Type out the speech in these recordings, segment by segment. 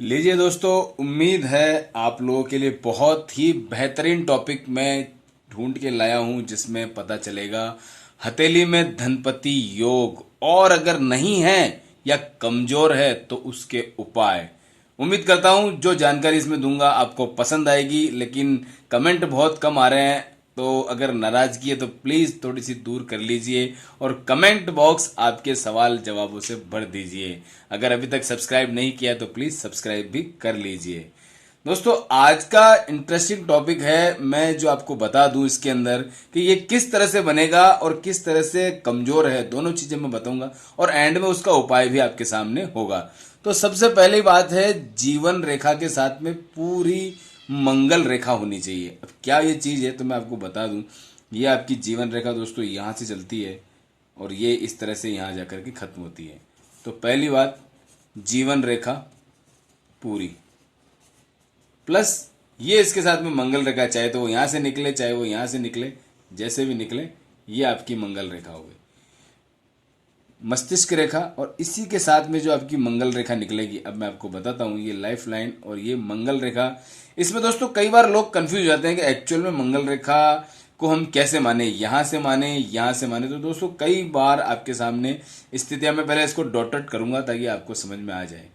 लीजिए दोस्तों, उम्मीद है आप लोगों के लिए बहुत ही बेहतरीन टॉपिक मैं ढूंढ के लाया हूं, जिसमें पता चलेगा हथेली में धनपति योग, और अगर नहीं है या कमजोर है तो उसके उपाय। उम्मीद करता हूं जो जानकारी इसमें दूंगा आपको पसंद आएगी, लेकिन कमेंट बहुत कम आ रहे हैं, तो अगर नाराजगी है तो प्लीज थोड़ी सी दूर कर लीजिए और कमेंट बॉक्स आपके सवाल जवाबों से भर दीजिए। अगर अभी तक सब्सक्राइब नहीं किया तो प्लीज सब्सक्राइब भी कर लीजिए। दोस्तों, आज का इंटरेस्टिंग टॉपिक है, मैं जो आपको बता दूं इसके अंदर कि ये किस तरह से बनेगा और किस तरह से कमजोर है, दोनों चीजें मैं बताऊंगा और एंड में उसका उपाय भी आपके सामने होगा। तो सबसे पहली बात है, जीवन रेखा के साथ में पूरी मंगल रेखा होनी चाहिए। अब क्या ये चीज है तो मैं आपको बता दूं। ये आपकी जीवन रेखा दोस्तों यहां से चलती है और ये इस तरह से यहां जाकर के खत्म होती है। तो पहली बात, जीवन रेखा पूरी, प्लस ये इसके साथ में मंगल रेखा, चाहे तो वो यहां से निकले चाहे वो यहां से निकले, जैसे भी निकले ये आपकी मंगल रेखा हो गई, मस्तिष्क रेखा। और इसी के साथ में जो आपकी मंगल रेखा निकलेगी, अब मैं आपको बताता हूं, ये लाइफ लाइन और ये मंगल रेखा। इसमें दोस्तों कई बार लोग कंफ्यूज हो जाते हैं कि एक्चुअल में मंगल रेखा को हम कैसे माने, यहां से माने यहां से माने। तो दोस्तों कई बार आपके सामने स्थितियां, मैं पहले इसको डॉटेड करूंगा ताकि आपको समझ में आ जाए।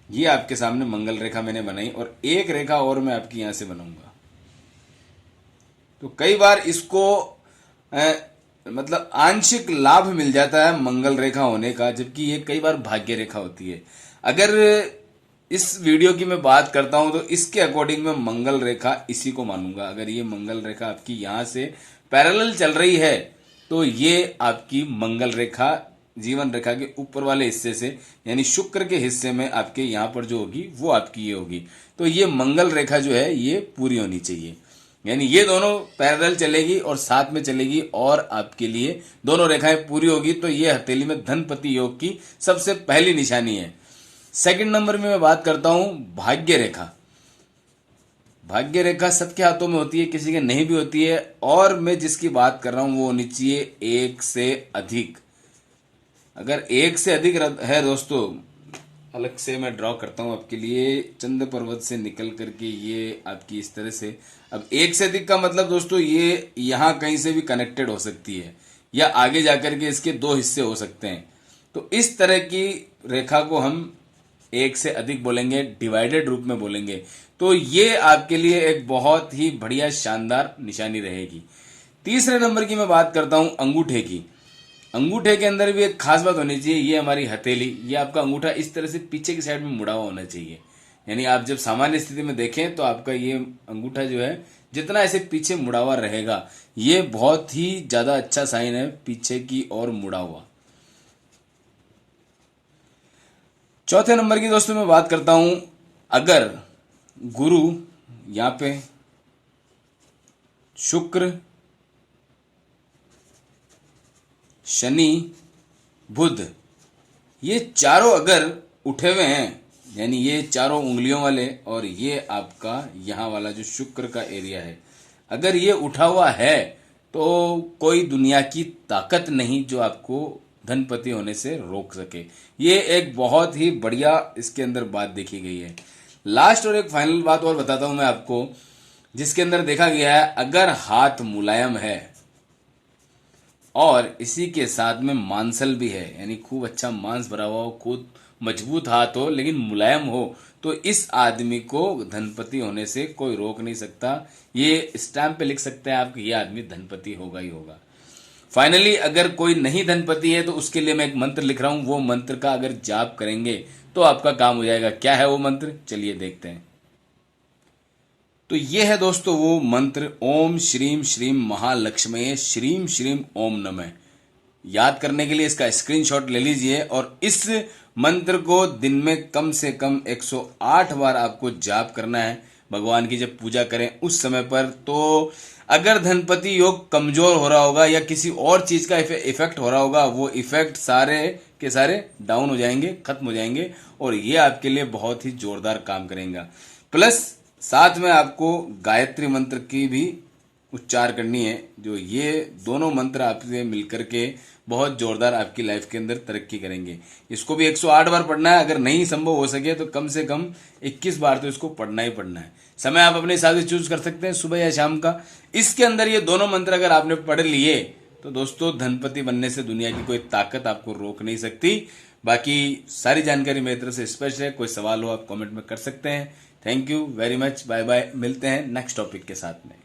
ये आपके सामने मंगल रेखा मैंने बनाई और एक रेखा और मैं आपकी यहां से बनाऊंगा। तो कई बार इसको मतलब आंशिक लाभ मिल जाता है मंगल रेखा होने का, जबकि ये कई बार भाग्य रेखा होती है। अगर इस वीडियो की मैं बात करता हूं तो इसके अकॉर्डिंग मैं मंगल रेखा इसी को मानूंगा। अगर ये मंगल रेखा आपकी यहां से पैरेलल चल रही है तो ये आपकी मंगल रेखा जीवन रेखा के ऊपर वाले हिस्से से, यानी शुक्र के हिस्से में आपके यहां पर जो होगी वो आपकी ये होगी। तो ये मंगल रेखा जो है ये पूरी होनी चाहिए, यानी ये दोनों पैरेलल चलेगी और साथ में चलेगी और आपके लिए दोनों रेखाएं पूरी होगी। तो ये हथेली में धनपति योग की सबसे पहली निशानी है। सेकंड नंबर में मैं बात करता हूं भाग्य रेखा। भाग्य रेखा सबके हाथों में होती है, किसी के नहीं भी होती है, और मैं जिसकी बात कर रहा हूं वो होनी चाहिए एक से अधिक। अगर एक से अधिक है दोस्तों, अलग से मैं ड्रॉ करता हूं आपके लिए, चंद्र पर्वत से निकल करके ये आपकी इस तरह से। अब एक से अधिक का मतलब दोस्तों ये यहां कहीं से भी कनेक्टेड हो सकती है या आगे जाकर के इसके दो हिस्से हो सकते हैं। तो इस तरह की रेखा को हम एक से अधिक बोलेंगे, डिवाइडेड रूप में बोलेंगे। तो ये आपके लिए एक बहुत ही बढ़िया शानदार निशानी रहेगी। तीसरे नंबर की मैं बात करता हूं अंगूठे की। अंगूठे के अंदर भी एक खास बात होनी चाहिए, ये हमारी हथेली, ये आपका अंगूठा इस तरह से पीछे की साइड में मुड़ा हुआ होना चाहिए। यानी आप जब सामान्य स्थिति में देखें तो आपका ये अंगूठा जो है जितना ऐसे पीछे मुड़ा हुआ रहेगा, ये बहुत ही ज्यादा अच्छा साइन है, पीछे की ओर मुड़ा हुआ। चौथे नंबर की दोस्तों मैं बात करता हूं, अगर गुरु, यहां पे शुक्र, शनि, बुध, ये चारों अगर उठे हुए हैं, यानी ये चारों उंगलियों वाले और ये आपका यहां वाला जो शुक्र का एरिया है, अगर ये उठा हुआ है तो कोई दुनिया की ताकत नहीं जो आपको धनपति होने से रोक सके। ये एक बहुत ही बढ़िया इसके अंदर बात देखी गई है। लास्ट और एक फाइनल बात और बताता हूं मैं आपको, जिसके अंदर देखा गया है, अगर हाथ मुलायम है और इसी के साथ में मांसल भी है, यानी खूब अच्छा मांस भरा हुआ हो, खूब मजबूत हाथ हो लेकिन मुलायम हो, तो इस आदमी को धनपति होने से कोई रोक नहीं सकता। ये स्टैम्प पे लिख सकते हैं आप कि ये आदमी धनपति होगा ही होगा। फाइनली अगर कोई नहीं धनपति है तो उसके लिए मैं एक मंत्र लिख रहा हूं, वो मंत्र का अगर जाप करेंगे तो आपका काम हो जाएगा। क्या है वो मंत्र, चलिए देखते हैं। तो ये है दोस्तों वो मंत्र, ओम श्रीम श्रीम महालक्ष्मी श्रीम श्रीम ओम नमः। याद करने के लिए इसका स्क्रीनशॉट ले लीजिए और इस मंत्र को दिन में कम से कम 108 बार आपको जाप करना है। भगवान की जब पूजा करें उस समय पर, तो अगर धनपति योग कमजोर हो रहा होगा या किसी और चीज का इफेक्ट हो रहा होगा, वो इफेक्ट सारे के सारे डाउन हो जाएंगे, खत्म हो जाएंगे और ये आपके लिए बहुत ही जोरदार काम करेगा। प्लस साथ में आपको गायत्री मंत्र की भी उच्चार करनी है। जो ये दोनों मंत्र आपसे मिलकर के बहुत जोरदार आपकी लाइफ के अंदर तरक्की करेंगे। इसको भी 108 बार पढ़ना है, अगर नहीं संभव हो सके तो कम से कम 21 बार तो इसको पढ़ना ही पढ़ना है। समय आप अपने हिसाब से चूज कर सकते हैं, सुबह या शाम का। इसके अंदर ये दोनों मंत्र अगर आपने पढ़ लिए तो दोस्तों धनपति बनने से दुनिया की कोई ताकत आपको रोक नहीं सकती। बाकी सारी जानकारी मेरी तरफ से स्पष्ट है। कोई सवाल हो आप कमेंट में कर सकते हैं। Thank you very much, bye bye, मिलते हैं नेक्स्ट टॉपिक के साथ में।